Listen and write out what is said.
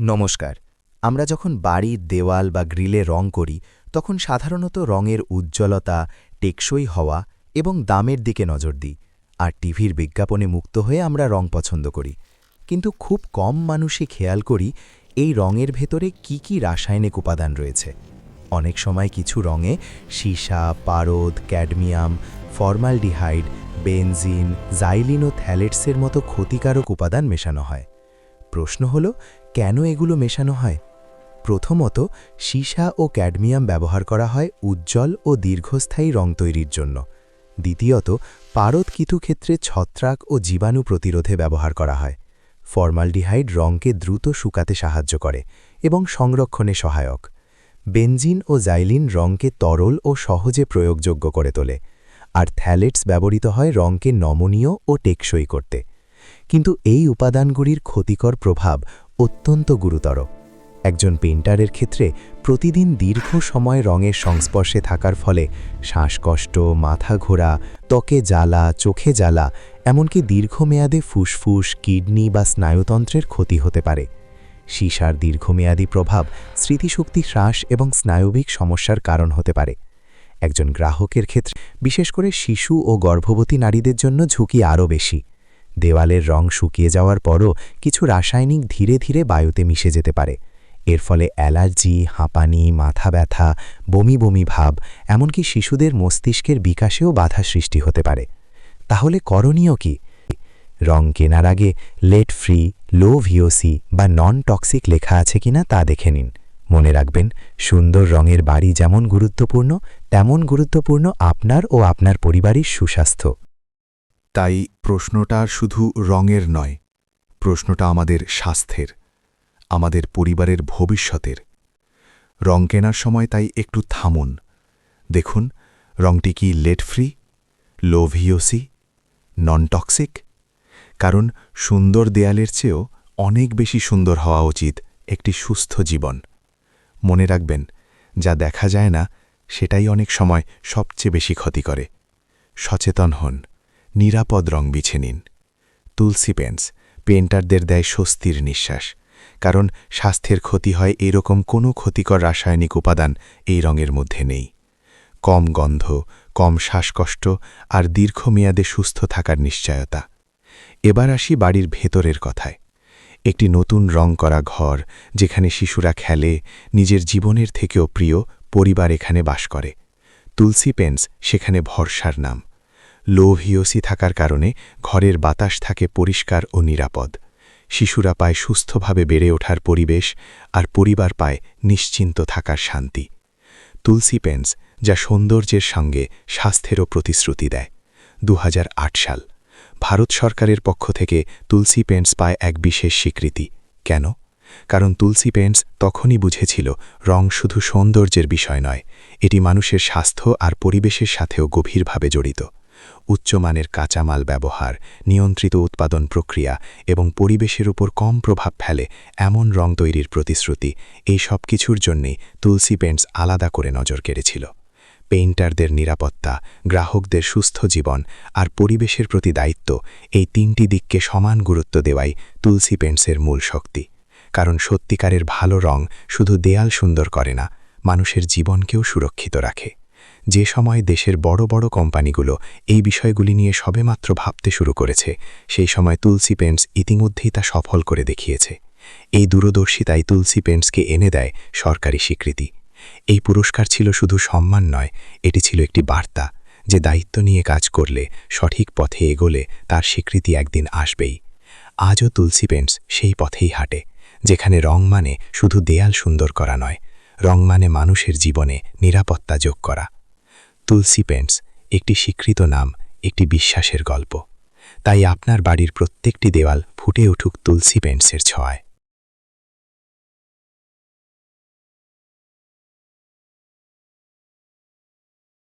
নমস্কার। আমরা যখন বাড়ির দেওয়াল বা গ্রিলে রং করি তখন সাধারণত রঙের উজ্জ্বলতা, টেকসই হওয়া এবং দামের দিকে নজর দিই, আর টিভির বিজ্ঞাপনে মুক্ত হয়ে আমরা রং পছন্দ করি। কিন্তু খুব কম মানুষই খেয়াল করি এই রঙের ভেতরে কি কি রাসায়নিক উপাদান রয়েছে। অনেক সময় কিছু রঙে সীসা, পারদ, ক্যাডমিয়াম, ফর্মালডিহাইড, বেনজিন, জাইলিন ও থ্যালেটসের মতো ক্ষতিকারক উপাদান মেশানো হয়। প্রশ্ন হল, কেন এগুলো মেশানো হয়? প্রথমত, সীসা ও ক্যাডমিয়াম ব্যবহার করা হয় উজ্জ্বল ও দীর্ঘস্থায়ী রং তৈরির জন্য। দ্বিতীয়ত, পারদ কিছু ক্ষেত্রে ছত্রাক ও জীবাণু প্রতিরোধে ব্যবহার করা হয়। ফর্মালডিহাইড রঙকে দ্রুত শুকাতে সাহায্য করে এবং সংরক্ষণে সহায়ক। বেনজিন ও জাইলিন রঙকে তরল ও সহজে প্রয়োগযোগ্য করে তোলে, আর থ্যালেটস ব্যবহৃত হয় রঙকে নমনীয় ও টেকসই করতে। কিন্তু এই উপাদানগুলির ক্ষতিকর প্রভাব অত্যন্ত গুরুতর। একজন পেইন্টারের ক্ষেত্রে প্রতিদিন দীর্ঘ সময় রঙের সংস্পর্শে থাকার ফলে শ্বাসকষ্ট, মাথা ঘোরা, ত্বকে জ্বালা, চোখে জ্বালা, এমনকি দীর্ঘমেয়াদে ফুসফুস, কিডনি বা স্নায়ুতন্ত্রের ক্ষতি হতে পারে। সীসার দীর্ঘমেয়াদী প্রভাব স্মৃতিশক্তি হ্রাস এবং স্নায়বিক সমস্যার কারণ হতে পারে। একজন গ্রাহকের ক্ষেত্রে, বিশেষ করে শিশু ও গর্ভবতী নারীদের জন্য ঝুঁকি আরও বেশি। দেওয়ালের রং শুকিয়ে যাওয়ার পরও কিছু রাসায়নিক ধীরে ধীরে বায়ুতে মিশে যেতে পারে। এর ফলে অ্যালার্জি, হাঁপানি, মাথা ব্যথা, বমি বমি ভাব, এমনকি শিশুদের মস্তিষ্কের বিকাশেও বাধা সৃষ্টি হতে পারে। তাহলে করণীয় কি? রং কেনার আগে লেড ফ্রি, লো ভিওসি বা নন টক্সিক লেখা আছে কিনা তা দেখে নিন। মনে রাখবেন, সুন্দর রঙের বাড়ি যেমন গুরুত্বপূর্ণ, তেমন গুরুত্বপূর্ণ আপনার ও আপনার পরিবারের সুস্বাস্থ্য। তাই প্রশ্নটা শুধু রঙের নয়, প্রশ্নটা আমাদের স্বাস্থ্যের, আমাদের পরিবারের ভবিষ্যতের। রং কেনার সময় তাই একটু থামুন, দেখুন রংটি কি লেড ফ্রি, লো ভিওসি, নন টক্সিক। কারণ সুন্দর দেয়ালের চেয়েও অনেক বেশি সুন্দর হওয়া উচিত একটি সুস্থ জীবন। মনে রাখবেন, যা দেখা যায় না সেটাই অনেক সময় সবচেয়ে বেশি ক্ষতি করে। সচেতন হন, নিরাপদ রং বেছে নিন। তুলসী পেন্টস পেইন্টারদের দেয় স্বস্তির নিঃশ্বাস, কারণ স্বাস্থ্যের ক্ষতি হয় এরকম কোনো ক্ষতিকর রাসায়নিক উপাদান এই রঙের মধ্যে নেই। কম গন্ধ, কম শ্বাসকষ্ট আর দীর্ঘমেয়াদে সুস্থ থাকার নিশ্চয়তা। এবার আসি বাড়ির ভেতরের কথায়। একটি নতুন রং করা ঘর, যেখানে শিশুরা খেলে, নিজের জীবনের থেকেও প্রিয় পরিবার এখানে বাস করে। তুলসী পেন্টস সেখানে ভরসার নাম। লো ভিওসি থাকার কারণে ঘরের বাতাস থাকে পরিষ্কার ও নিরাপদ। শিশুরা পায় সুস্থভাবে বেড়ে ওঠার পরিবেশ, আর পরিবার পায় নিশ্চিন্ত থাকার শান্তি। তুলসী পেন্টস, যা সৌন্দর্যের সঙ্গে স্বাস্থ্যেরও প্রতিশ্রুতি দেয়। 2008 সাল ভারত সরকারের পক্ষ থেকে তুলসী পেন্টস পায় এক বিশেষ স্বীকৃতি। কেন? কারণ তুলসী পেন্টস তখনই বুঝেছিল রং শুধু সৌন্দর্যের বিষয় নয়, এটি মানুষের স্বাস্থ্য আর পরিবেশের সাথেও গভীরভাবে জড়িত। উচ্চমানের কাঁচামাল ব্যবহার, নিয়ন্ত্রিত উৎপাদন প্রক্রিয়া এবং পরিবেশের উপর কম প্রভাব ফেলে এমন রং তৈরির প্রতিশ্রুতি, এই সব কিছুর জন্যেই তুলসী পেন্টস আলাদা করে নজর কেড়েছিল। পেইন্টারদের নিরাপত্তা, গ্রাহকদের সুস্থ জীবন আর পরিবেশের প্রতি দায়িত্ব, এই তিনটি দিককে সমান গুরুত্ব দেওয়াই তুলসী পেন্টসের মূল শক্তি। কারণ সত্যিকারের ভালো রং শুধু দেয়াল সুন্দর করে না, মানুষের জীবনকেও সুরক্ষিত রাখে। যে সময় দেশের বড় বড় কোম্পানিগুলো এই বিষয়গুলি নিয়ে সবেমাত্র ভাবতে শুরু করেছে, সেই সময় তুলসী পেন্টস ইতিমধ্যেই তা সফল করে দেখিয়েছে। এই দূরদর্শিতাই তুলসী পেন্টসকে এনে দেয় সরকারি স্বীকৃতি। এই পুরস্কার ছিল শুধু সম্মান নয়, এটি ছিল একটি বার্তা যে দায়িত্ব নিয়ে কাজ করলে, সঠিক পথে এগোলে তার স্বীকৃতি একদিন আসবেই। আজও তুলসী পেন্টস সেই পথেই হাঁটে, যেখানে রং মানে শুধু দেয়াল সুন্দর করা নয়, রং মানে মানুষের জীবনে নিরাপত্তা যোগ করা। তুলসী পেন্টস একটি স্বীকৃত নাম, একটি বিশ্বাসের গল্প। তাই আপনার বাড়ির প্রত্যেকটি দেওয়াল ফুটে উঠুক তুলসী পেন্টসের ছোঁয়ায়।